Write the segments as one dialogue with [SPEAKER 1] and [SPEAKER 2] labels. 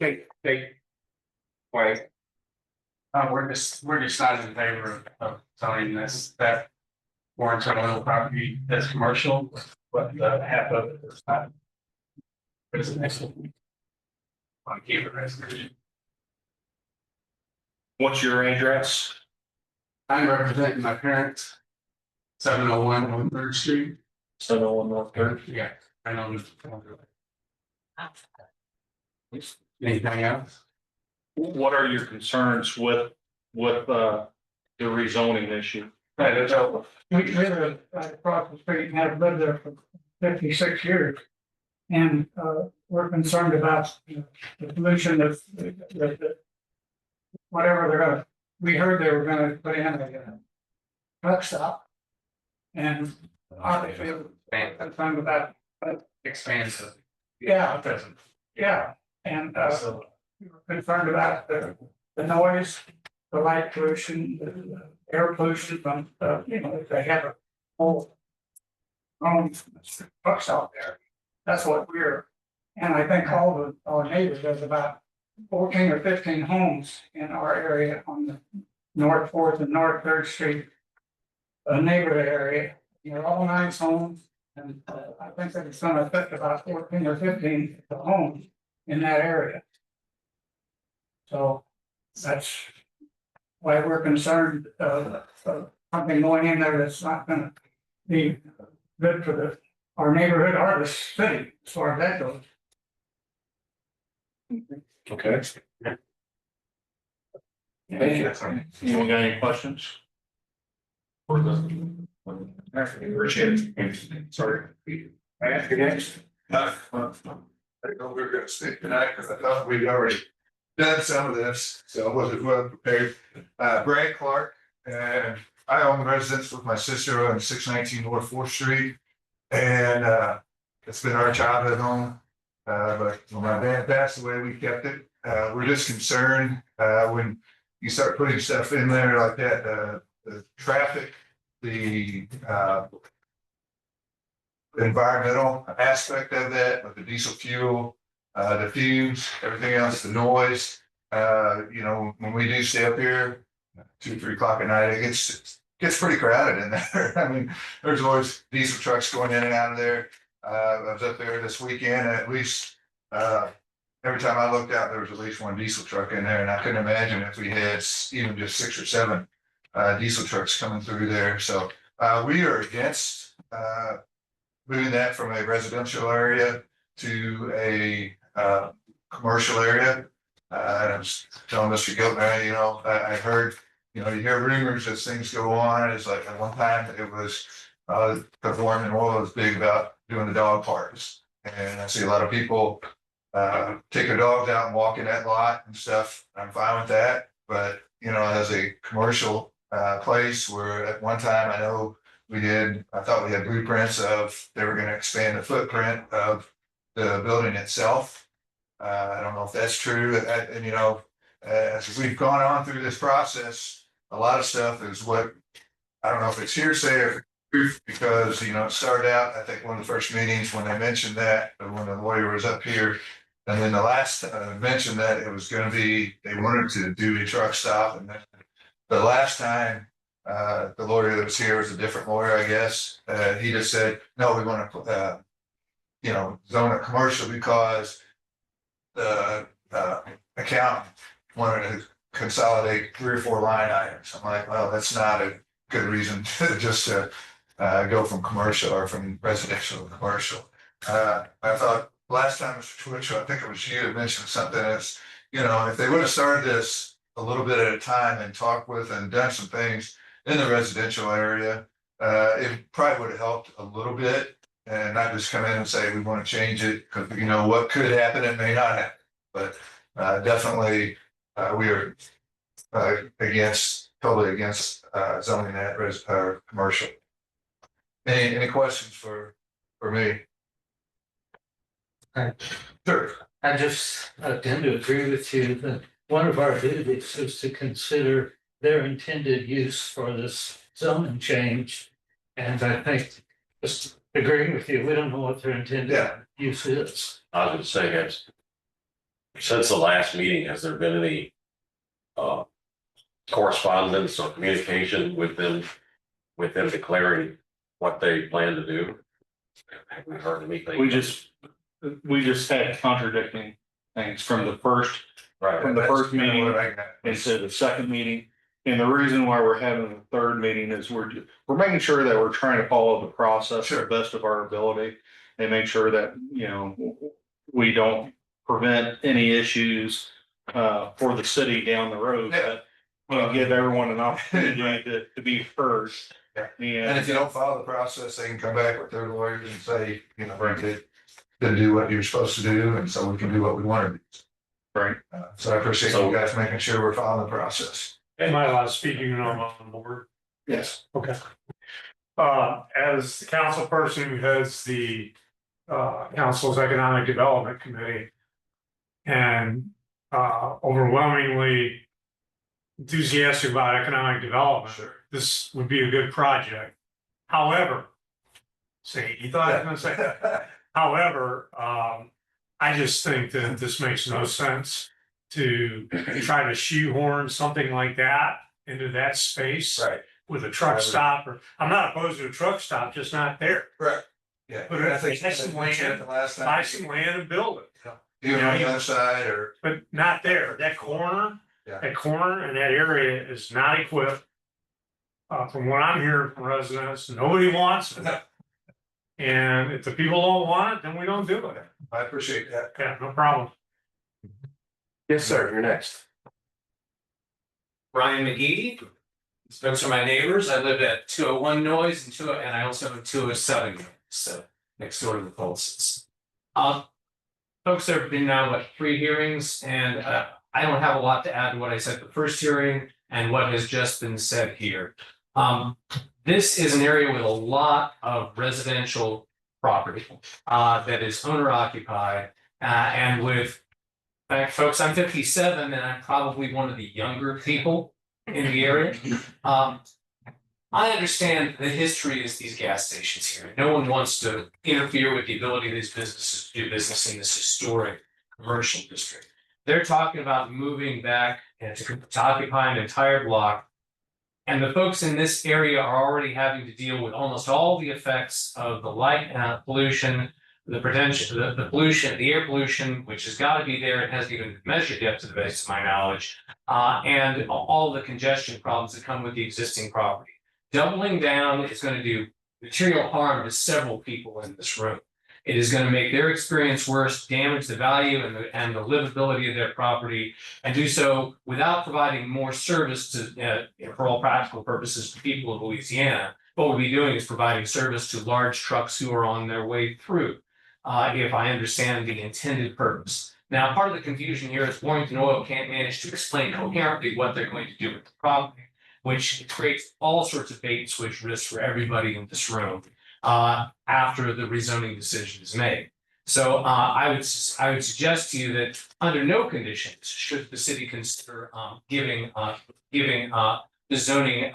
[SPEAKER 1] Take way. We're just not in favor of zoning this, that warrants a little property that's commercial, but half of it is not. Residential. Want to keep it residential.
[SPEAKER 2] What's your address?
[SPEAKER 1] I'm representing my parents. 701 on 3rd Street.
[SPEAKER 2] 701 North Third.
[SPEAKER 1] Yeah, I know. Anything else?
[SPEAKER 2] What are your concerns with the rezoning issue?
[SPEAKER 1] Right, it's over.
[SPEAKER 3] We live across the street and have lived there for 56 years. And we're concerned about the pollution of whatever they're gonna, we heard they were gonna put in a truck stop. And obviously, I'm concerned about,
[SPEAKER 1] Expansive.
[SPEAKER 3] yeah,
[SPEAKER 1] Present.
[SPEAKER 3] yeah. And
[SPEAKER 1] So,
[SPEAKER 3] we were concerned about the noise, the light pollution, the air pollution from, if they have a whole trucks out there. That's what we're, and I think all our neighbors, there's about 14 or 15 homes in our area on the North 4th and North 3rd Street neighborhood area. They're all nice homes, and I think that it's going to affect about 14 or 15 homes in that area. So that's why we're concerned of something going in there that's not going to be good for our neighborhood or the city as far as that goes.
[SPEAKER 2] Okay. Thank you. Anyone got any questions? Appreciate it. Sorry.
[SPEAKER 1] I ask you next.
[SPEAKER 4] I didn't know we were gonna speak tonight because I thought we'd already done some of this, so I wasn't well prepared. Brad Clark, and I own residence with my sister on 619 North 4th Street. And it's been our childhood home. But when my dad passed away, we kept it. We're just concerned when you start putting stuff in there like that, the traffic, the environmental aspect of that, with the diesel fuel, the fumes, everything else, the noise. When we do stay up here 2, 3 o'clock at night, it gets pretty crowded in there. I mean, there's always diesel trucks going in and out of there. I was up there this weekend, and at least every time I looked out, there was at least one diesel truck in there, and I couldn't imagine if we had even just 6 or 7 diesel trucks coming through there. So we are against moving that from a residential area to a commercial area. I was telling Mr. Giltner, I heard, you hear rumors as things go on. It's like at one time it was performing oil was big about doing the dog parks. And I see a lot of people take their dogs out and walk in that lot and stuff. I'm fine with that. But, as a commercial place where at one time I know I thought we had blueprints of they were going to expand the footprint of the building itself. I don't know if that's true. As we've gone on through this process, a lot of stuff is what, I don't know if it's hearsay or truth, because, it started out, I think one of the first meetings when they mentioned that, when the lawyer was up here, and then the last mentioned that it was going to be, they wanted to do a truck stop. And then the last time the lawyer that was here was a different lawyer, I guess. He just said, no, we want to, zone it commercial because the accountant wanted to consolidate 3 or 4 line items. I'm like, well, that's not a good reason to just go from commercial or from residential to commercial. I thought last time, Mr. Twitchell, I think it was you that mentioned something as, if they would have started this a little bit at a time and talked with and done some things in the residential area, it probably would have helped a little bit, and not just come in and say we want to change it because what could happen, it may not happen. But definitely we are totally against zoning that commercial. Any questions for me? Sure.
[SPEAKER 5] I just tend to agree with you that one of our duties is to consider their intended use for this zoning change. And I think, just agreeing with you, we don't know what their intended use is.
[SPEAKER 2] I was going to say,
[SPEAKER 6] since the last meeting, has there been any correspondence or communication with them declaring what they plan to do? Have we heard anything?
[SPEAKER 2] We just had contradicting things from the first
[SPEAKER 6] Right.
[SPEAKER 2] from the first
[SPEAKER 4] That's kinda
[SPEAKER 2] meeting
[SPEAKER 4] what I got.
[SPEAKER 2] into the second meeting. And the reason why we're having the third meeting is we're making sure that we're trying to follow the process to the best of our ability. And make sure that, you know, we don't prevent any issues for the city down the road.
[SPEAKER 4] Yeah.
[SPEAKER 2] But give everyone an opportunity to be heard.
[SPEAKER 4] Yeah.
[SPEAKER 2] And
[SPEAKER 4] And if you don't follow the process, they can come back with their lawyers and say, you know, you didn't do what you're supposed to do, and so we can do what we want to do.
[SPEAKER 2] Right.
[SPEAKER 4] So I appreciate you guys making sure we're following the process.
[SPEAKER 7] Am I allowed to speak even though I'm on board?
[SPEAKER 2] Yes.
[SPEAKER 7] Okay. As the council person who heads the council's economic development committee and overwhelmingly enthusiastic about economic development, this would be a good project. However, you thought I was gonna say that. However, I just think that this makes no sense to try to shoehorn something like that into that space.
[SPEAKER 4] Right.
[SPEAKER 7] With a truck stop, or I'm not opposed to a truck stop, just not there.
[SPEAKER 4] Right. Yeah.
[SPEAKER 7] But
[SPEAKER 4] I think
[SPEAKER 7] buy some land,
[SPEAKER 4] the last time.
[SPEAKER 7] buy some land and build it,
[SPEAKER 4] Even on the other side or.
[SPEAKER 7] but not there. That corner,
[SPEAKER 4] Yeah.
[SPEAKER 7] that corner and that area is not equipped. From what I'm hearing from residents, nobody wants it. And if the people don't want it, then we don't do it.
[SPEAKER 4] I appreciate that.
[SPEAKER 7] Yeah, no problem.
[SPEAKER 6] Yes, sir, you're next.
[SPEAKER 8] Ryan McGee. Those are my neighbors. I live at 201 Noise and I also have 207 Noise, so next door to the Pulses. Folks, there have been now, 3 hearings, and I don't have a lot to add to what I said at the first hearing and what has just been said here. This is an area with a lot of residential property that is owner occupied, and with, in fact, folks, I'm 57 and I'm probably one of the younger people in the area. I understand the history is these gas stations here. No one wants to interfere with the ability of these businesses to do business in this historic commercial district. They're talking about moving back and to occupy an entire block. And the folks in this area are already having to deal with almost all the effects of the light pollution, the potential, the pollution, the air pollution, which has got to be there. It hasn't even been measured yet, to the best of my knowledge, and all the congestion problems that come with the existing property. Doubling down is going to do material harm to several people in this room. It is going to make their experience worse, damage the value and the livability of their property, and do so without providing more service to, for all practical purposes, to people of Louisiana. What we'll be doing is providing service to large trucks who are on their way through, if I understand the intended purpose. Now, part of the confusion here is Warrington Oil can't manage to explain coherently what they're going to do with the property, which creates all sorts of bait and switch risks for everybody in this room after the rezoning decision is made. So I would suggest to you that under no conditions should the city consider giving the zoning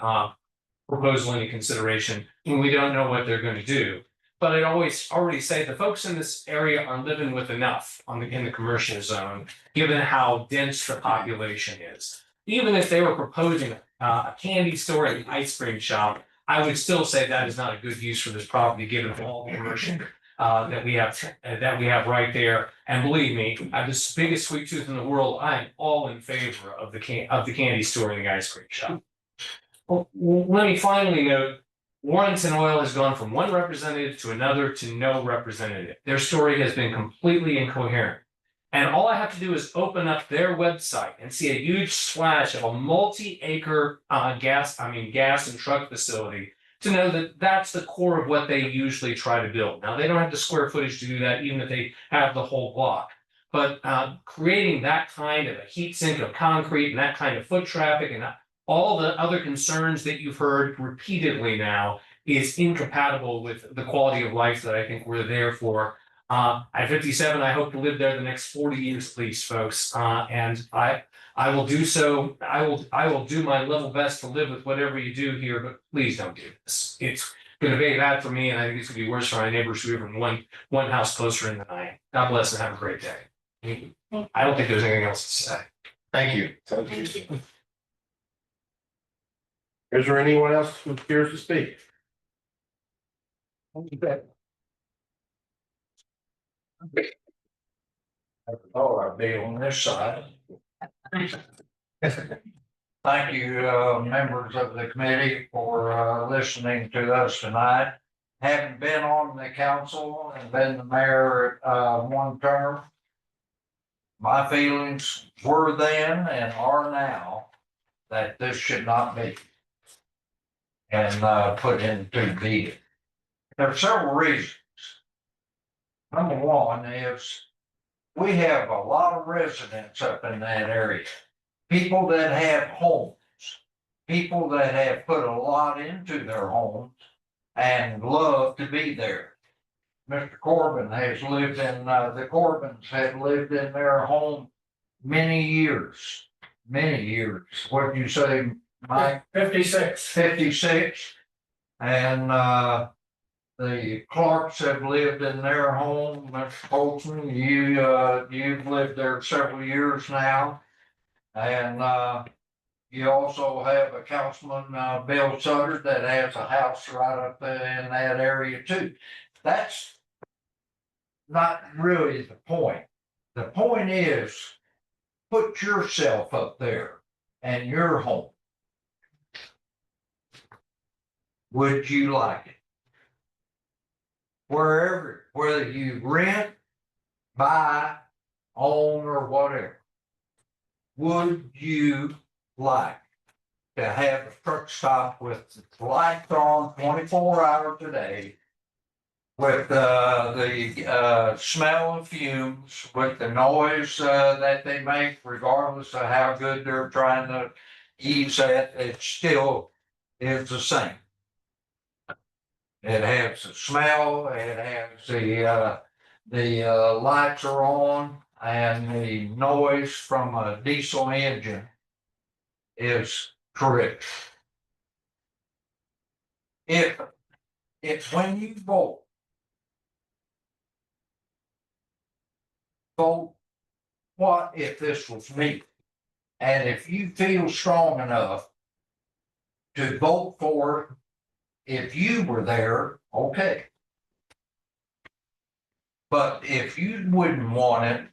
[SPEAKER 8] proposal any consideration when we don't know what they're going to do. But I'd already say the folks in this area are living with enough in the commercial zone, given how dense the population is. Even if they were proposing a candy store and an ice cream shop, I would still say that is not a good use for this property, given all the commercial that we have right there. And believe me, I'm the biggest sweet tooth in the world. I am all in favor of the candy store and the ice cream shop. Well, let me finally note, Warrington Oil has gone from one representative to another to no representative. Their story has been completely incoherent. And all I have to do is open up their website and see a huge splash of a multi-acre gas and truck facility to know that that's the core of what they usually try to build. Now, they don't have the square footage to do that, even if they have the whole block. But creating that kind of a heat sink of concrete and that kind of foot traffic and all the other concerns that you've heard repeatedly now is incompatible with the quality of life that I think we're there for. At 57, I hope to live there the next 40 years at least, folks. And I will do so. I will do my level best to live with whatever you do here, but please don't do this. It's going to be bad for me, and I think it's going to be worse for my neighbors who live in one house closer in than I am. God bless and have a great day. I don't think there's anything else to say.
[SPEAKER 4] Thank you.
[SPEAKER 9] Thank you. Is there anyone else who cares to speak?
[SPEAKER 10] Oh, I'll be on this side. Thank you, members of the committee for, listening to us tonight. Having been on the council and been the mayor, one term. My feelings were then and are now that this should not be. And, put into being. There are several reasons. Number one is we have a lot of residents up in that area. People that have homes, people that have put a lot into their homes and love to be there. Mr. Corbin has lived in, the Corbins have lived in their home many years, many years. What'd you say, Mike?
[SPEAKER 3] 56.
[SPEAKER 10] 56. And, the Clarks have lived in their home, Mr. Colton, you've lived there several years now. And, you also have a councilman, Bill Sutter, that has a house right up there in that area too. That's not really the point. The point is, put yourself up there and your home. Would you like it? Wherever, whether you rent, buy, own, or whatever. Would you like to have a truck stop with lights on 24 hours a day? With the smell of fumes, with the noise that they make, regardless of how good they're trying to ease that, it still is the same. It has the smell, it has the lights are on, and the noise from a diesel engine is correct. If it's when you vote, what if this was me? And if you feel strong enough to vote for it, if you were there, okay. But if you wouldn't want it,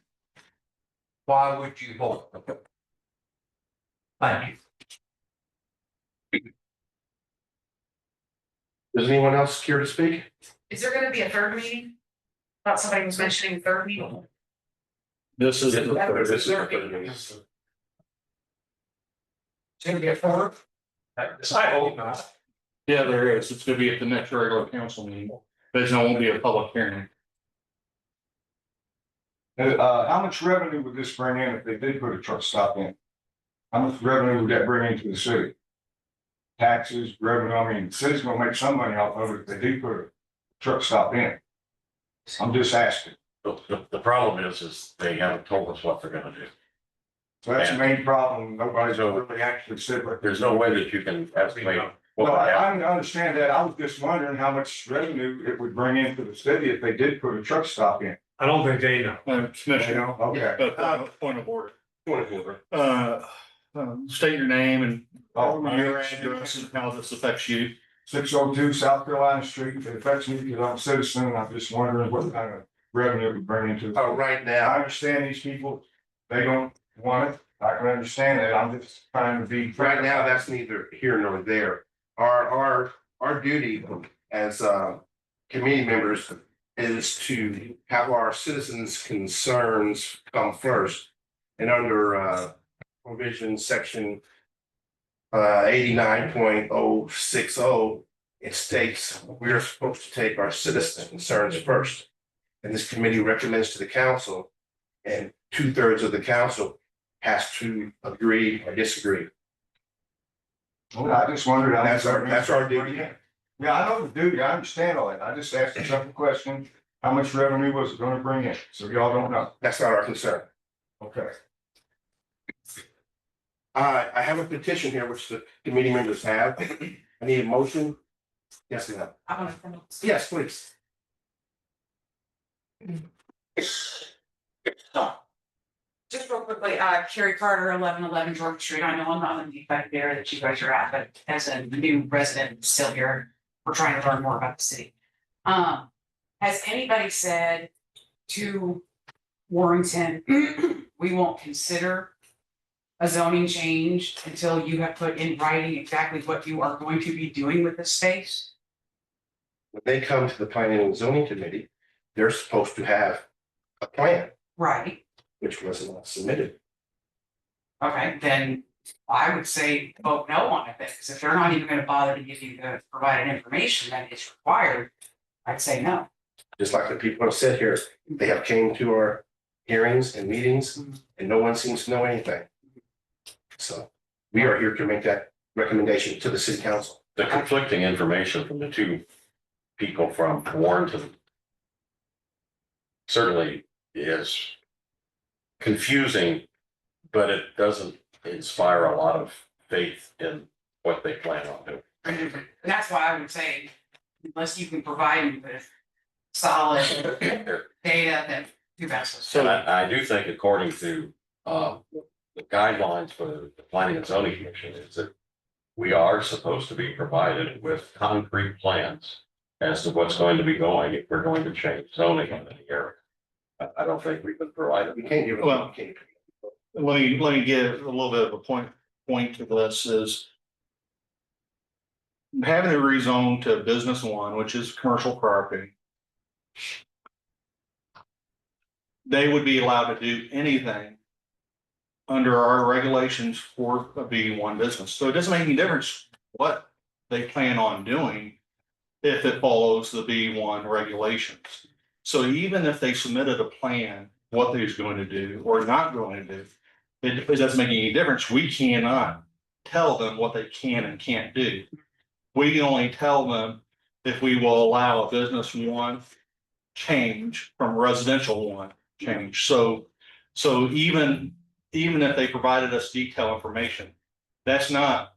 [SPEAKER 10] why would you vote? Thank you.
[SPEAKER 9] Does anyone else care to speak?
[SPEAKER 11] Is there gonna be a third meeting? Thought somebody was mentioning a third meeting.
[SPEAKER 2] This is.
[SPEAKER 9] This is the third meeting.
[SPEAKER 8] It's gonna be a fourth. I hope not.
[SPEAKER 2] Yeah, there is. It's gonna be at the next regular council meeting. There's no, won't be a public hearing.
[SPEAKER 12] How much revenue would this bring in if they did put a truck stop in? How much revenue would that bring into the city? Taxes, revenue, I mean, the city's gonna make some money off of it if they do put a truck stop in. I'm just asking.
[SPEAKER 6] The problem is they haven't told us what they're gonna do.
[SPEAKER 12] So that's the main problem. Nobody's really actually said what.
[SPEAKER 6] There's no way that you can estimate.
[SPEAKER 12] No,
[SPEAKER 6] what would happen.
[SPEAKER 12] I understand that. I was just wondering how much revenue it would bring into the city if they did put a truck stop in.
[SPEAKER 7] I don't think they know.
[SPEAKER 12] You
[SPEAKER 2] Commissioner,
[SPEAKER 12] know, okay.
[SPEAKER 2] point of order.
[SPEAKER 9] Point of order.
[SPEAKER 2] State your name and
[SPEAKER 12] Oh,
[SPEAKER 2] your address and how this affects you.
[SPEAKER 12] 602 South Carolina Street. If it affects me because I'm a citizen, I'm just wondering what kind of revenue it would bring into.
[SPEAKER 9] Oh, right
[SPEAKER 12] I
[SPEAKER 9] now,
[SPEAKER 12] understand these people, they don't want it. I can understand that. I'm just trying to be.
[SPEAKER 9] right now, that's neither here nor there. Our duty as committee members is to have our citizens' concerns come first. And under provision section 89.060, it states we are supposed to take our citizens' concerns first. And this committee recommends to the council, and 2/3 of the council has to agree or disagree.
[SPEAKER 12] Well, I just wondered.
[SPEAKER 9] That's our duty.
[SPEAKER 12] Yeah, I know the duty. I understand all that. I just asked a simple question. How much revenue was it gonna bring in? So y'all don't know.
[SPEAKER 9] That's not our concern.
[SPEAKER 12] Okay.
[SPEAKER 9] I have a petition here which the committee members have. I need a motion. Yes, ma'am.
[SPEAKER 11] I want to.
[SPEAKER 9] Yes, please.
[SPEAKER 11] Hi, Carrie Carter, 1111 George Street. I know I'm not in the effect there that you guys are at, but as a new resident still here, we're trying to learn more about the city. Has anybody said to Warrington, we won't consider a zoning change until you have put in writing exactly what you are going to be doing with this space?
[SPEAKER 9] When they come to the planning and zoning committee, they're supposed to have a plan,
[SPEAKER 11] Right,
[SPEAKER 9] which was not submitted.
[SPEAKER 11] okay, then I would say vote no on it, because if they're not even gonna bother to give you the provided information that is required, I'd say no.
[SPEAKER 9] Just like the people have said here, they have came to our hearings and meetings and no one seems to know anything. So we are here to make that recommendation to the city council.
[SPEAKER 6] The conflicting information from the two people from Warrenton certainly is confusing, but it doesn't inspire a lot of faith in what they plan on doing.
[SPEAKER 11] And that's why I would say, unless you can provide me with solid data, then do best.
[SPEAKER 6] So I do think according to the guidelines for the planning and zoning commission is that we are supposed to be provided with concrete plans as to what's going to be going if we're going to change zoning in any area. I don't think we've been provided.
[SPEAKER 9] We can't give.
[SPEAKER 2] Well, let me give a little bit of a point to this is having it rezoned to business one, which is commercial property. They would be allowed to do anything under our regulations for a B1 business. So it doesn't make any difference what they plan on doing if it follows the B1 regulations. So even if they submitted a plan, what they're going to do or not going to do, it doesn't make any difference. We cannot tell them what they can and can't do. We can only tell them if we will allow a business one change from residential one change. So even if they provided us detailed information, that's not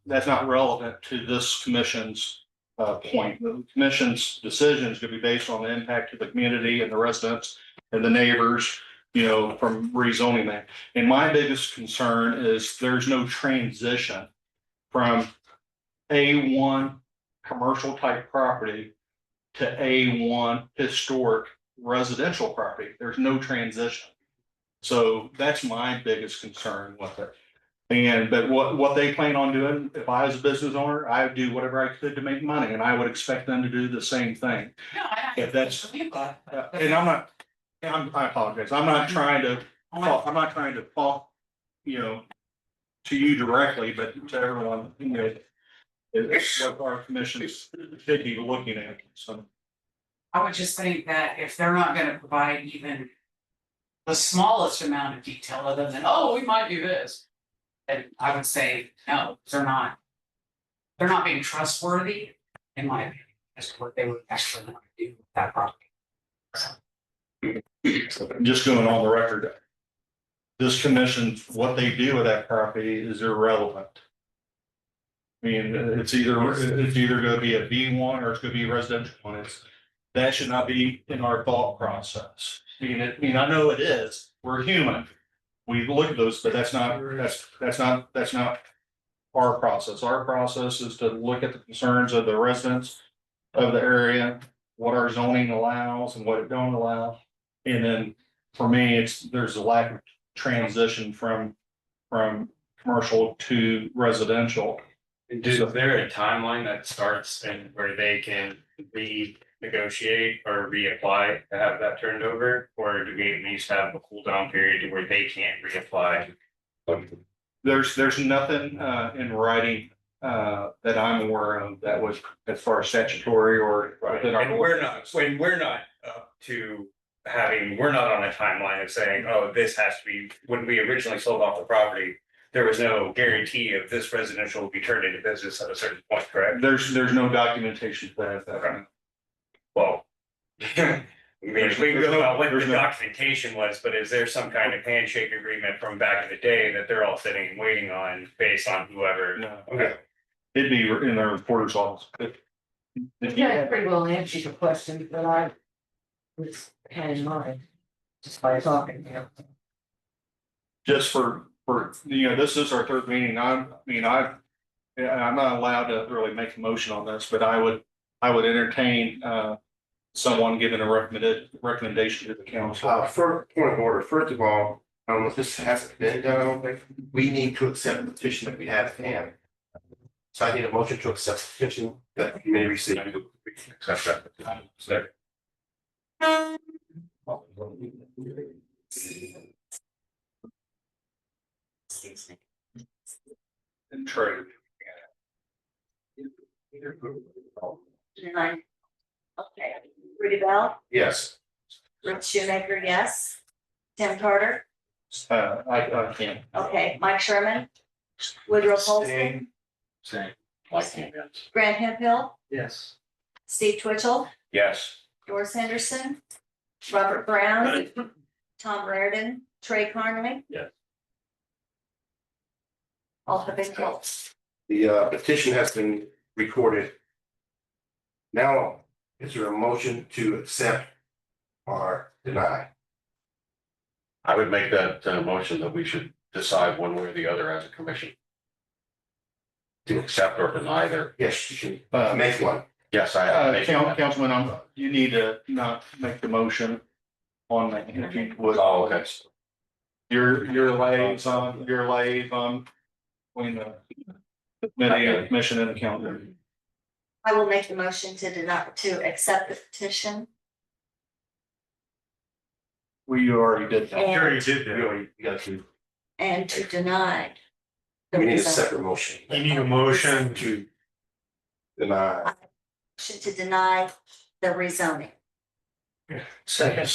[SPEAKER 2] relevant to this commission's point. The commission's decision is going to be based on the impact to the community and the residents and the neighbors, from rezoning that. And my biggest concern is there's no transition from A1 commercial type property to A1 historic residential property. There's no transition. So that's my biggest concern with it. But what they plan on doing, if I was a business owner, I would do whatever I could to make money, and I would expect them to do the same thing.
[SPEAKER 11] No,
[SPEAKER 2] If that's,
[SPEAKER 11] believe that.
[SPEAKER 2] and I apologize. I'm not trying to talk, to you directly, but to everyone, it's what our commissions should be looking at. So
[SPEAKER 11] I would just think that if they're not gonna provide even the smallest amount of detail other than, oh, we might do this. And I would say, no, they're not being trustworthy, in my opinion, as to what they would actually want to do with that property.
[SPEAKER 2] just going on the record, this commission, what they do with that property is irrelevant. I mean, it's either gonna be a B1 or it's gonna be a residential one. That should not be in our thought process. I I know it is. We're human. We look at those, but that's not our process. Our process is to look at the concerns of the residents of the area, what our zoning allows and what it don't allow. And then for me, there's a lack of transition from commercial to residential.
[SPEAKER 13] Is there a timeline that starts and where they can renegotiate or reapply to have that turned over? Or do we at least have a cool down period where they can't reapply?
[SPEAKER 2] There's nothing in writing that I'm aware of that was as far as statutory or within our.
[SPEAKER 13] And we're not up to we're not on a timeline of saying, oh, this has to be, when we originally sold off the property, there was no guarantee of this residential will be turned into business at a certain point, correct?
[SPEAKER 2] There's no documentation for that.
[SPEAKER 13] Well, I mean, we can go about what the documentation was, but is there some kind of handshake agreement from back in the day that they're all sitting and waiting on based on whoever?
[SPEAKER 2] No.
[SPEAKER 13] Okay.
[SPEAKER 2] It'd be in the reporter's office.
[SPEAKER 14] Yeah, pretty well answered the question that I was had in mind, just by talking,
[SPEAKER 2] Just for this is our third meeting. I'm not allowed to really make a motion on this, but I would entertain, someone giving a recommendation to the council.
[SPEAKER 9] For point of order, first of all, if this hasn't been done, I don't think, we need to accept the petition that we have at hand. So I need a motion to accept the petition that you may receive.
[SPEAKER 6] Accept that. Second.
[SPEAKER 2] And trade.
[SPEAKER 14] Okay, Rudy Bell,
[SPEAKER 9] Yes.
[SPEAKER 14] Ruth Shoemaker, yes. Tim Carter,
[SPEAKER 2] I can't.
[SPEAKER 14] okay, Mike Sherman, Woodrow Polson,
[SPEAKER 6] Same. Like hands.
[SPEAKER 14] Grant Hemphill,
[SPEAKER 5] Yes.
[SPEAKER 14] Steve Twitchell,
[SPEAKER 6] Yes.
[SPEAKER 14] Doris Henderson, Robert Brown, Tom Raridan, Trey Carnley.
[SPEAKER 6] Yes.
[SPEAKER 14] All have been called.
[SPEAKER 9] The petition has been recorded. Now, is there a motion to accept or deny?
[SPEAKER 6] I would make that motion that we should decide one way or the other as a commission. To accept or deny their,
[SPEAKER 9] Yes, you can make one.
[SPEAKER 6] yes, I have. made that.
[SPEAKER 2] Councilman, you need to not make the motion on that, if you would.
[SPEAKER 6] Oh, okay.
[SPEAKER 2] Your liaison between the committee and the commission and the council.
[SPEAKER 14] I will make the motion to deny, to accept the petition
[SPEAKER 2] We already did that.
[SPEAKER 7] You already
[SPEAKER 14] and,
[SPEAKER 7] did that.
[SPEAKER 9] You got to,
[SPEAKER 14] and to deny. the
[SPEAKER 9] we need a
[SPEAKER 14] rezoning.
[SPEAKER 9] separate motion.
[SPEAKER 7] You need a motion
[SPEAKER 9] To deny.
[SPEAKER 14] Motion to deny the rezoning.
[SPEAKER 5] Second.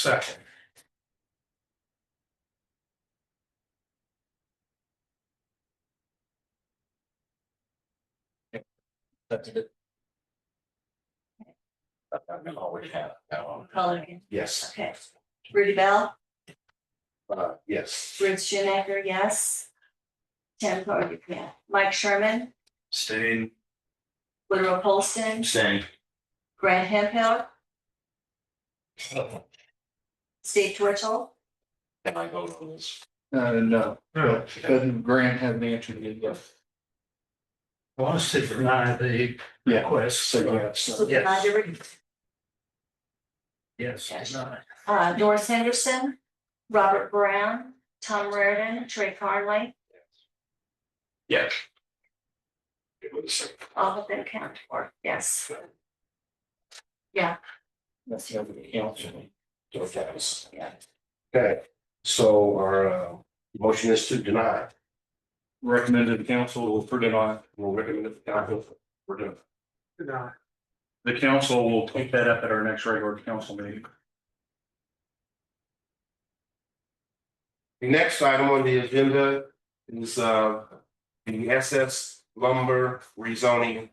[SPEAKER 2] That's it.
[SPEAKER 6] I've been always had that one.
[SPEAKER 14] Call it again.
[SPEAKER 9] Yes.
[SPEAKER 14] Okay. Rudy Bell,
[SPEAKER 9] Yes.
[SPEAKER 14] Ruth Shoemaker, yes. Tim Carter, yeah. Mike Sherman,
[SPEAKER 13] Staying.
[SPEAKER 14] Woodrow Polson,
[SPEAKER 6] Same.
[SPEAKER 14] Grant Hemphill, Steve Twitchell,
[SPEAKER 6] Can I vote on this?
[SPEAKER 2] No,
[SPEAKER 7] No.
[SPEAKER 2] but Grant hasn't answered it yet.
[SPEAKER 5] Wants to deny the
[SPEAKER 2] Yeah.
[SPEAKER 5] request.
[SPEAKER 2] So, yes.
[SPEAKER 14] so deny the re-
[SPEAKER 5] Yes,
[SPEAKER 14] Yes.
[SPEAKER 5] deny.
[SPEAKER 14] Doris Henderson, Robert Brown, Tom Raridan, Trey Carnley,
[SPEAKER 6] Yes.
[SPEAKER 14] all have been accounted for, yes. Yeah,
[SPEAKER 2] That's the other council.
[SPEAKER 14] yeah.
[SPEAKER 9] Okay, so our motion is to deny.
[SPEAKER 2] Recommended the council for deny.
[SPEAKER 9] We'll recommend the council for deny.
[SPEAKER 2] The council will take that up at our next regular council meeting.
[SPEAKER 9] The next item on the agenda is the SS lumber rezoning.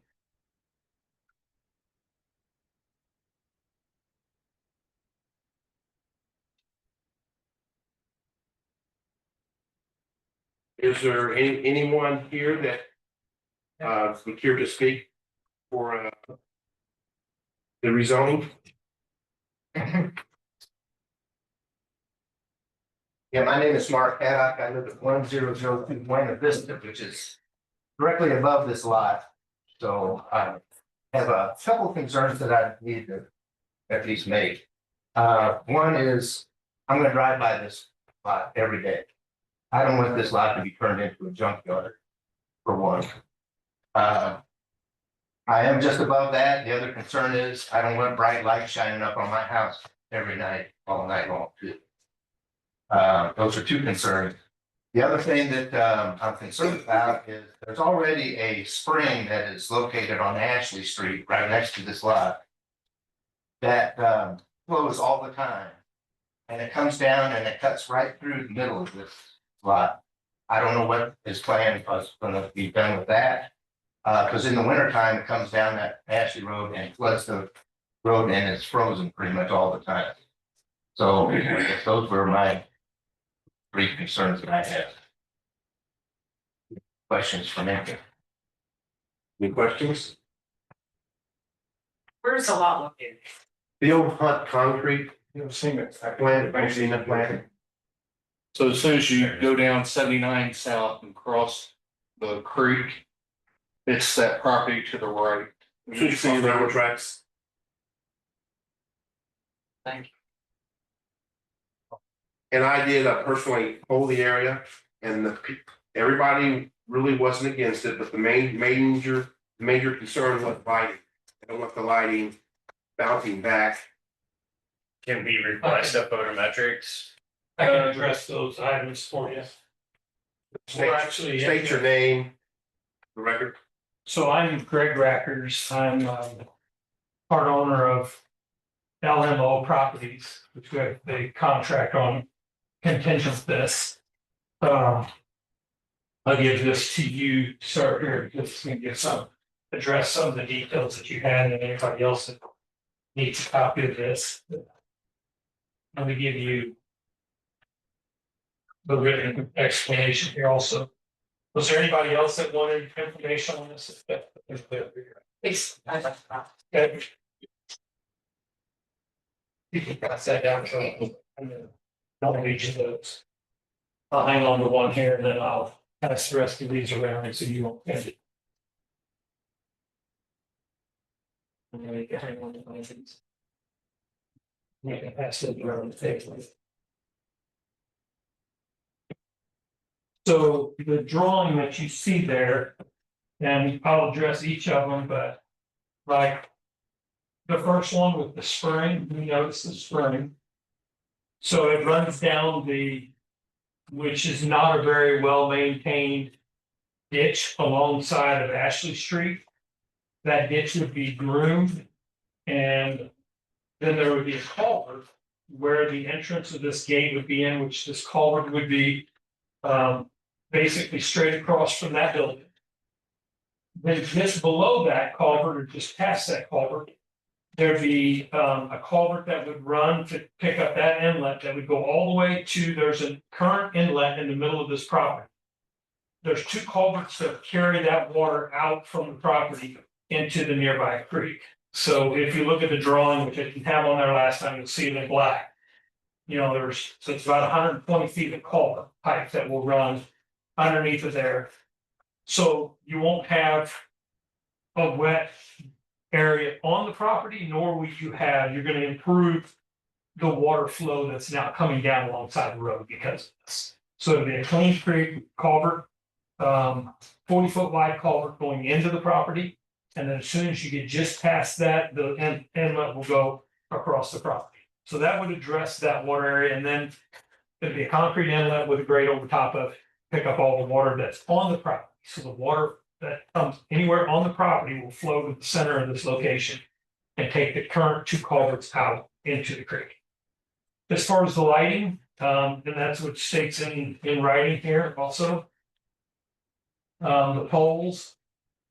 [SPEAKER 9] Is there anyone here that would care to speak for the rezoning?
[SPEAKER 15] Yeah, my name is Mark Haddock. I live at 1002 Buena Vista, which is directly above this lot. So I have a couple of concerns that I need to at least make. One is, I'm gonna drive by this lot every day. I don't want this lot to be turned into a junkyard, for one. I am just above that. The other concern is, I don't want bright lights shining up on my house every night, all night long too. Those are two concerns. The other thing that I'm concerned about is there's already a spring that is located on Ashley Street, right next to this lot. That flows all the time. And it comes down and it cuts right through the middle of this lot. I don't know what is planned, what's gonna be done with that. Cause in the wintertime, it comes down that Ashley Road and floods the road and it's frozen pretty much all the time. So I guess those were my three concerns that I have. Questions from anyone?
[SPEAKER 9] Any questions?
[SPEAKER 11] Where's the lot located?
[SPEAKER 9] The old hot concrete
[SPEAKER 12] You ever seen it?
[SPEAKER 9] plan, have you seen that plan?
[SPEAKER 2] So as soon as you go down 79 south and cross the creek, it's that property to the right.
[SPEAKER 9] Should you see railroad tracks?
[SPEAKER 11] Thank
[SPEAKER 9] And I did personally poll the area and everybody really wasn't against it, but the major concern was lighting. I don't want the lighting bouncing back.
[SPEAKER 13] Can we request a photometrics?
[SPEAKER 7] I can address those items for you. We're actually.
[SPEAKER 9] State your name, the record.
[SPEAKER 7] So I'm Greg Rackers. I'm part owner of LMO Properties, which we have a contract on contingent of this. I'll give this to you, sir, here, just to get address some of the details that you had and anybody else that needs a copy of this. Let me give you the written explanation here also. Was there anybody else that wanted information on this?
[SPEAKER 11] Please, I'd like to.
[SPEAKER 7] Okay. You can pass that down to I'll each of those. I'll hang on to one here and then I'll pass the rest of these around so you won't get it. And then you can hang on to one of these. You can pass it around the table. So the drawing that you see there, and I'll address each of them, but like the first one with the spring, you notice the spring. So it runs down which is not a very well maintained ditch alongside of Ashley Street. That ditch would be groomed, and then there would be a culvert where the entrance of this gate would be in, which this culvert would be basically straight across from that building. Then just below that culvert, or just past that culvert, there'd be a culvert that would run to pick up that inlet that would go all the way to, there's a current inlet in the middle of this property. There's two culverts that carry that water out from the property into the nearby creek. So if you look at the drawing, which I didn't have on there last time, you'll see it in black. You know, so it's about 120 feet of culvert pipe that will run underneath of there. So you won't have a wet area on the property, nor will you're going to improve the water flow that's now coming down alongside the road because of this. So it'll be a clean creek culvert, 40-foot wide culvert going into the property. And then as soon as you get just past that, the inlet will go across the property. So that would address that water area, and then it'd be a concrete inlet with a grate over top of it, pick up all the water that's on the property. So the water that comes anywhere on the property will flow to the center of this location and take the current two culverts out into the creek. As far as the lighting, and that's what states in writing here also. The poles,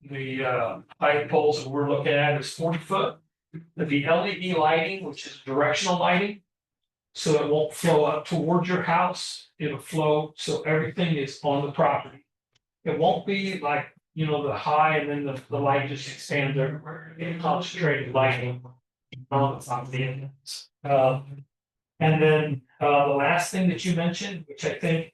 [SPEAKER 7] the height poles that we're looking at is 40 foot. The LED lighting, which is directional lighting, so it won't flow up towards your house. It'll flow so everything is on the property. It won't be like, you know, the high and then the light just expands everywhere. It's concentrated lighting on the top of the entrance. And then the last thing that you mentioned, which I think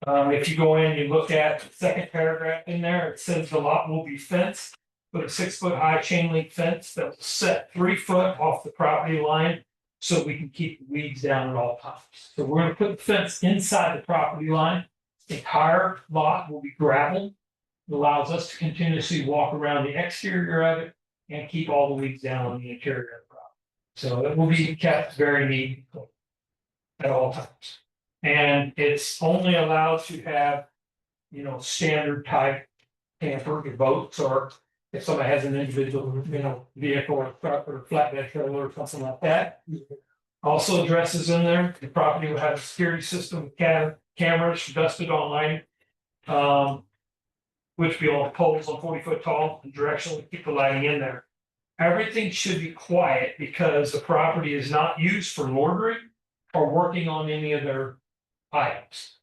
[SPEAKER 7] if you go in, you look at the second paragraph in there, it says the lot will be fenced with a 6-foot high chain link fence that will set 3 foot off the property line so we can keep the weeds down at all times. So we're gonna put the fence inside the property line. The entire lot will be gravel. It allows us to continuously walk around the exterior of it and keep all the weeds down on the interior of the property. So it will be kept very neat at all times. And it's only allowed to have, you know, standard type camper or boats, or if somebody has an individual, you know, vehicle or truck or flatbed trailer or something like that. Also addresses in there, the property will have a security system with cameras dusted on lighting. Which will be on poles on 40-foot tall and directionally keep the lighting in there. Everything should be quiet because the property is not used for loitering or working on any of their items.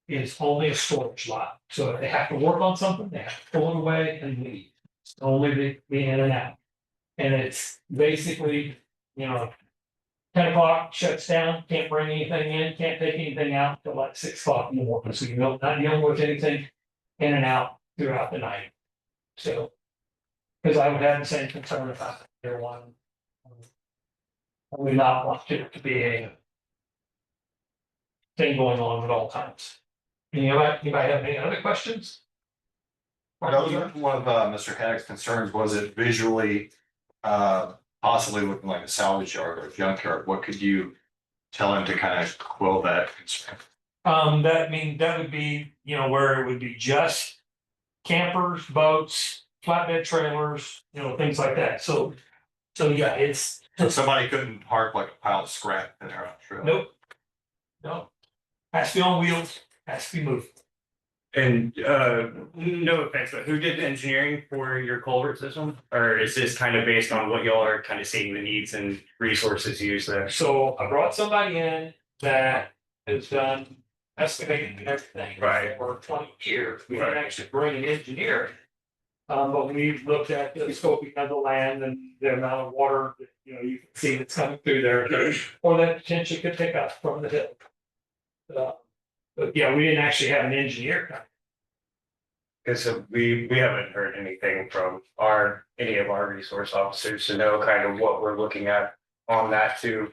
[SPEAKER 7] It's only a storage lot. So if they have to work on something, they have to pull it away and leave. It's only the in and out. And it's basically, you know,
[SPEAKER 16] 10 o'clock shuts down, can't bring anything in, can't take anything out until like 6 o'clock in the morning, so not dealing with anything in and out throughout the night. So, because I would have the same concern if I there one. I would not want it to be a thing going on at all times. Anybody have any other questions?
[SPEAKER 17] One of Mr. Haddock's concerns was it visually, possibly looking like a salvage yard or a junkyard. What could you tell him to kind of quell that concern?
[SPEAKER 16] That would be, where it would be just campers, boats, flatbed trailers, things like that. So yeah, it's.
[SPEAKER 17] So somebody couldn't park like a pile of scrap in their trailer?
[SPEAKER 16] Nope. No. Has to be on wheels, has to be moved.
[SPEAKER 13] And no offense, but who did the engineering for your culvert system? Or is this kind of based on what y'all are kind of seeing the needs and resources used there?
[SPEAKER 16] So I brought somebody in that has done excavating and everything.
[SPEAKER 13] Right.
[SPEAKER 16] For 20 years. We didn't actually bring an engineer. But we looked at the scoping of the land and the amount of water that, you can see that's coming through there. Or that potentially could pick up from the hill. But yeah, we didn't actually have an engineer come.
[SPEAKER 13] Because we haven't heard anything from any of our resource officers to know kind of what we're looking at on that too.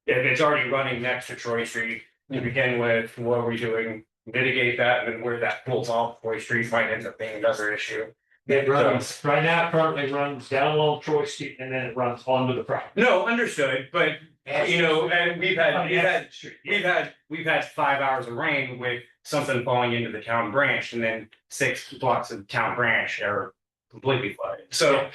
[SPEAKER 13] If it's already running next to Troy Street to begin with, what are we doing? Mitigate that, and then where that pulls off Troy Street might end up being another issue.
[SPEAKER 16] It runs, right now, it currently runs down along Troy Street and then it runs onto the property.
[SPEAKER 13] No, understood, but and we've had 5 hours of rain with something falling into the town branch, and then 6 blocks of town branch are completely flooded. So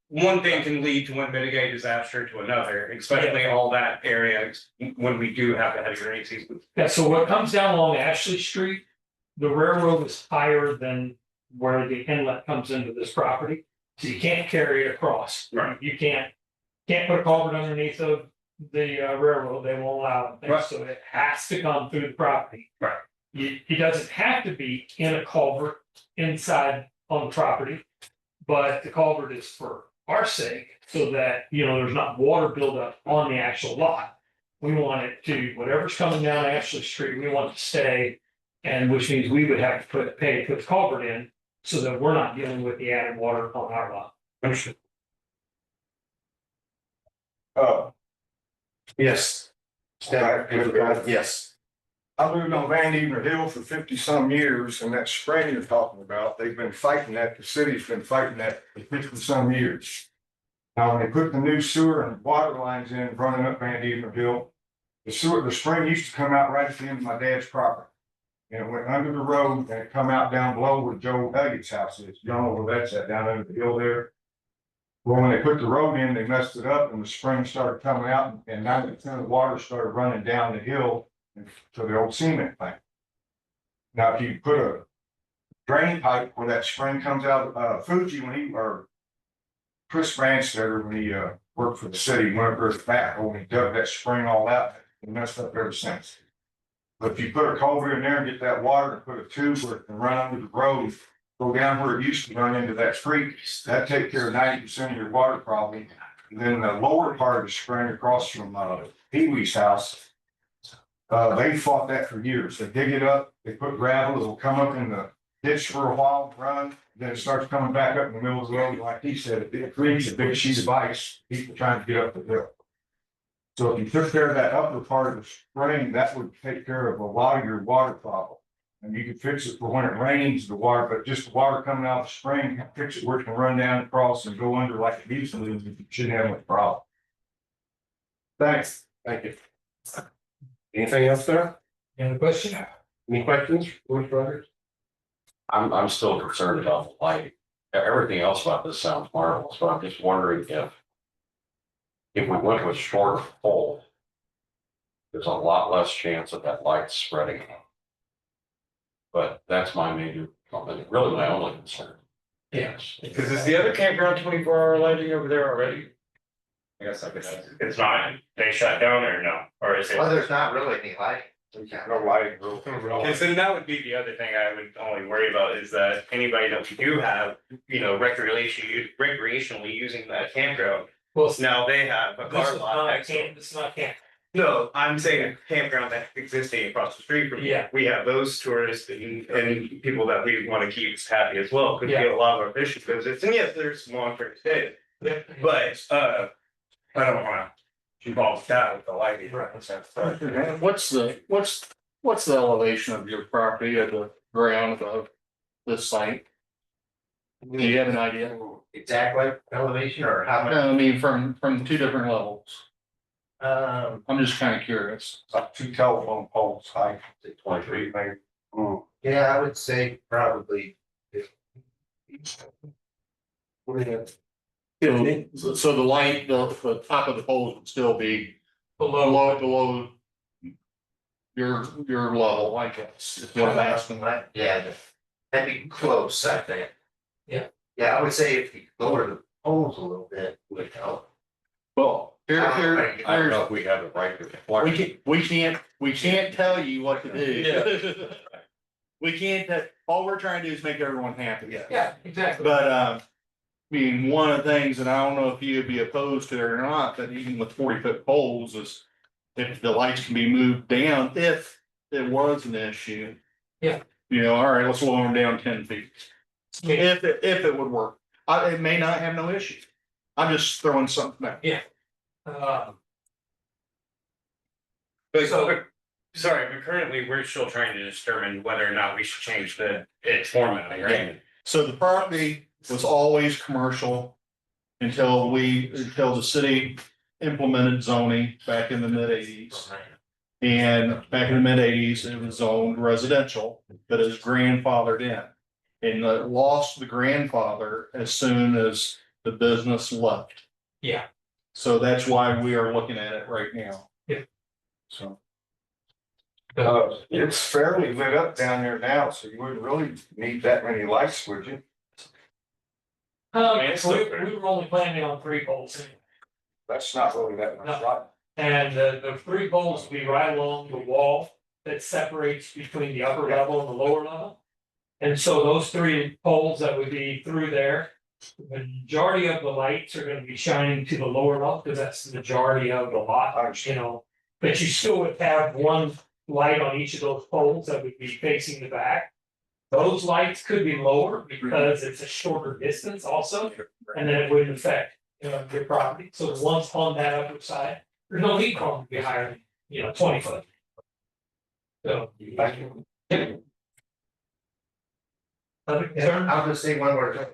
[SPEAKER 13] one thing can lead to one mitigated disaster to another, especially all that area when we do have the heavy rain season.
[SPEAKER 16] Yeah, so what comes down along Ashley Street, the railroad is higher than where the inlet comes into this property. So you can't carry it across.
[SPEAKER 13] Right.
[SPEAKER 16] You can't put a culvert underneath of the railroad, they won't allow it.
[SPEAKER 13] Right.
[SPEAKER 16] So it has to come through the property.
[SPEAKER 13] Right.
[SPEAKER 16] It doesn't have to be in a culvert inside on the property, but the culvert is for our sake, so that, there's not water buildup on the actual lot. We want it to, whatever's coming down Ashley Street, we want it to stay, and which means we would have to pay to put the culvert in, so that we're not dealing with the added water on our lot.
[SPEAKER 13] Understood.
[SPEAKER 12] Yes.
[SPEAKER 9] Yes.
[SPEAKER 12] I lived on Van Ever Hill for 50-some years, and that spring you're talking about, they've been fighting that, the city's been fighting that for 50-some years. Now, when they put the new sewer and water lines in running up Van Ever Hill, the spring used to come out right at the end of my dad's property. And it went under the road and it come out down below where Joe Elliott's house is. You don't know where that's at, down under the hill there. Well, when they put the road in, they messed it up and the spring started coming out and 90% of the water started running down the hill to the old cement plant. Now, if you put a drain pipe where that spring comes out, Fuji, or Chris Branstetter, when he worked for the city, went up there back, when he dug that spring all out, it messed up ever since. But if you put a culvert in there and get that water and put a tube where it can run under the road, go down where it used to run into that creek, that take care of 90% of your water problem. And then the lower part of the spring across from Pee Wee's house, they fought that for years. They dig it up, they put gravel, it'll come up in the ditch for a while, run, then it starts coming back up in the middle of the road. Like he said, it creates a big sheet of ice, people trying to get up the hill. So if you took care of that upper part of the spring, that would take care of a lot of your water problem. And you could fix it for when it rains, the water, but just the water coming out of the spring, fix it where it can run down across and go under like it used to, you shouldn't have much problem.
[SPEAKER 9] Thanks. Thank you. Anything else, sir?
[SPEAKER 16] Any question?
[SPEAKER 9] Any questions, Board Brothers?
[SPEAKER 6] I'm still concerned about the lighting. Everything else about this sounds marvelous, but I'm just wondering if we went with short pole, there's a lot less chance of that light spreading out. But that's my major, really my only concern.
[SPEAKER 16] Yes.
[SPEAKER 13] Because is the other campground 24-hour lighting over there already? I guess I could ask. It's not, they shut down or no, or is it?
[SPEAKER 15] Well, there's not really any lighting.
[SPEAKER 12] No lighting.
[SPEAKER 13] Okay, so that would be the other thing I would only worry about is that anybody that we do have, recreationally using that campground,
[SPEAKER 16] Well,
[SPEAKER 13] Now they have a
[SPEAKER 16] this
[SPEAKER 13] car
[SPEAKER 16] is
[SPEAKER 13] lot
[SPEAKER 16] not
[SPEAKER 13] next door.
[SPEAKER 16] camp, this is not camp.
[SPEAKER 13] No, I'm saying a campground that existing across the street from
[SPEAKER 16] Yeah.
[SPEAKER 13] here. We have those tourists and people that we want to keep happy as well, because we
[SPEAKER 16] Yeah.
[SPEAKER 13] get a lot of our fishing visits, and yes, there's some long-term stays.
[SPEAKER 16] Yeah.
[SPEAKER 13] But I don't wanna involve that with the lighting.
[SPEAKER 2] And what's the elevation of your property at the ground of this site? Do you have an idea?
[SPEAKER 15] Exactly, elevation or how much?
[SPEAKER 2] No, I mean, from two different levels. I'm just kind of curious.
[SPEAKER 12] About 2 telephone poles high.
[SPEAKER 6] 23.
[SPEAKER 12] maybe.
[SPEAKER 15] Yeah, I would say probably.
[SPEAKER 2] So the light, the top of the poles would still be below your level, I guess, is what I'm asking.
[SPEAKER 15] Yeah, that'd be close, I think.
[SPEAKER 16] Yeah.
[SPEAKER 15] Yeah, I would say if you lower the poles a little bit would help.
[SPEAKER 2] Well,
[SPEAKER 6] I don't
[SPEAKER 2] here's,
[SPEAKER 6] know if we have the right to.
[SPEAKER 2] we can't tell you what to do. We can't, all we're trying to do is make everyone happy.
[SPEAKER 16] Yeah, exactly.
[SPEAKER 2] But, I mean, one of the things, and I don't know if you'd be opposed to it or not, but even with 40-foot poles is if the lights can be moved down, if it was an issue.
[SPEAKER 16] Yeah.
[SPEAKER 2] You know, all right, let's lower them down 10 feet. If it would work. It may not have no issue. I'm just throwing something back.
[SPEAKER 16] Yeah.
[SPEAKER 13] Sorry, but currently we're still trying to determine whether or not we should change its format, right?
[SPEAKER 2] So the property was always commercial until the city implemented zoning back in the mid-80s. And back in the mid-80s, it was zoned residential, but it's grandfathered in. And it lost the grandfather as soon as the business left.
[SPEAKER 16] Yeah.
[SPEAKER 2] So that's why we are looking at it right now.
[SPEAKER 16] Yeah.
[SPEAKER 2] So.
[SPEAKER 12] It's fairly lit up down there now, so you wouldn't really need that many lights, would you?
[SPEAKER 16] We were only planning on 3 poles anyway.
[SPEAKER 12] That's not really that much light.
[SPEAKER 16] And the 3 poles will be right along the wall that separates between the upper level and the lower level. And so those 3 poles that would be through there, the majority of the lights are gonna be shining to the lower level, because that's the majority of the lot, you know. But you still would have 1 light on each of those poles that would be facing the back. Those lights could be lower because it's a shorter distance also, and then it wouldn't affect, you know, your property. So the ones on that upper side, there's no need for them to be higher than, 20 foot. So. Other concern?
[SPEAKER 15] I'll just say one word.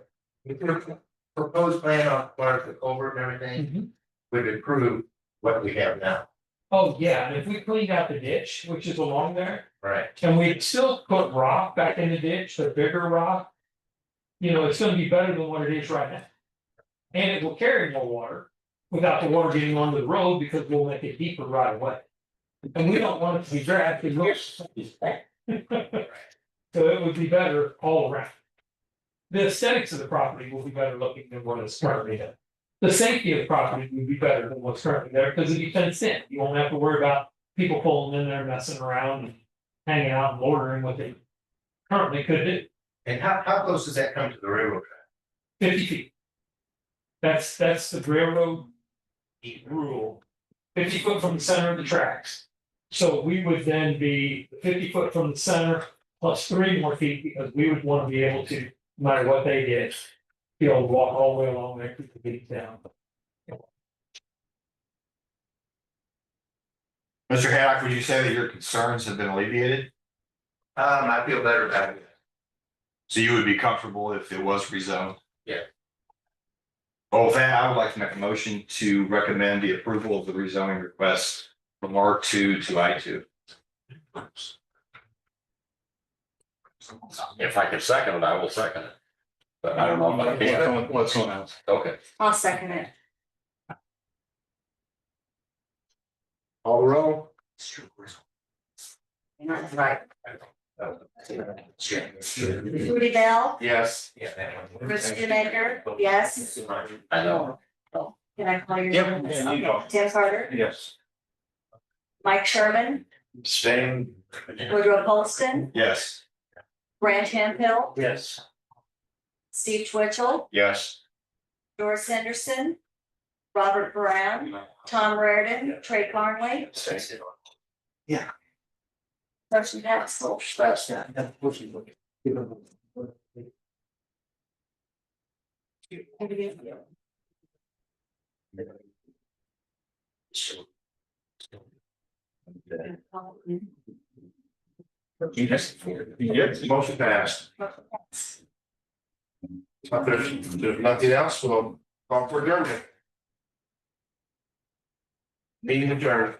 [SPEAKER 15] If your proposed plan on part of the culvert and everything would improve what we have now.
[SPEAKER 16] Oh, yeah, and if we cleaned out the ditch, which is along there,
[SPEAKER 15] Right.
[SPEAKER 16] and we still put rock back in the ditch, the bigger rock. It's gonna be better than what it is right now. And it will carry more water without the water getting onto the road, because we'll make it deeper right away. And we don't want it to be drafted. So it would be better all around. The aesthetics of the property will be better looking than what is currently there. The safety of the property would be better than what's currently there, because it'd be fenced in. You won't have to worry about people pulling in there, messing around and hanging out and loitering what they currently could do.
[SPEAKER 15] And how close does that come to the railroad track?
[SPEAKER 16] 50 feet. That's the railroad rule. 50 foot from the center of the tracks. So we would then be 50 foot from the center plus 3 more feet, because we would want to be able to, no matter what they did, be able to walk all the way along there, keep the feet down.
[SPEAKER 17] Mr. Haddock, would you say that your concerns have been alleviated?
[SPEAKER 15] I feel better about it.
[SPEAKER 17] So you would be comfortable if it was rezoned?
[SPEAKER 15] Yeah.
[SPEAKER 17] Well, with that, I would like to make a motion to recommend the approval of the rezoning request from R2 to I2.
[SPEAKER 6] If I can second it, I will second it. But I don't know if I can.
[SPEAKER 2] What's on else?
[SPEAKER 6] Okay.
[SPEAKER 14] I'll second it.
[SPEAKER 12] All roll.
[SPEAKER 14] You're not right.
[SPEAKER 15] Yeah.
[SPEAKER 14] Rudy Bell,
[SPEAKER 17] Yes.
[SPEAKER 14] Chris Maker, yes.
[SPEAKER 6] I know.
[SPEAKER 14] Can I call your
[SPEAKER 2] Yep,
[SPEAKER 14] name?
[SPEAKER 2] yeah, you go.
[SPEAKER 14] Tim Carter,
[SPEAKER 2] Yes.
[SPEAKER 14] Mike Sherman,
[SPEAKER 17] Abstain.
[SPEAKER 14] Woodrow Colston,
[SPEAKER 17] Yes.
[SPEAKER 14] Grant Hemphill,
[SPEAKER 16] Yes.
[SPEAKER 14] Steve Twitchell,
[SPEAKER 17] Yes.
[SPEAKER 14] Doris Henderson, Robert Brown, Tom Reardon, Trey Conley.
[SPEAKER 15] Yeah.
[SPEAKER 14] Motion passed.
[SPEAKER 9] Yes, motion passed. If there's nothing else, we'll call for adjournment. Meeting adjourned.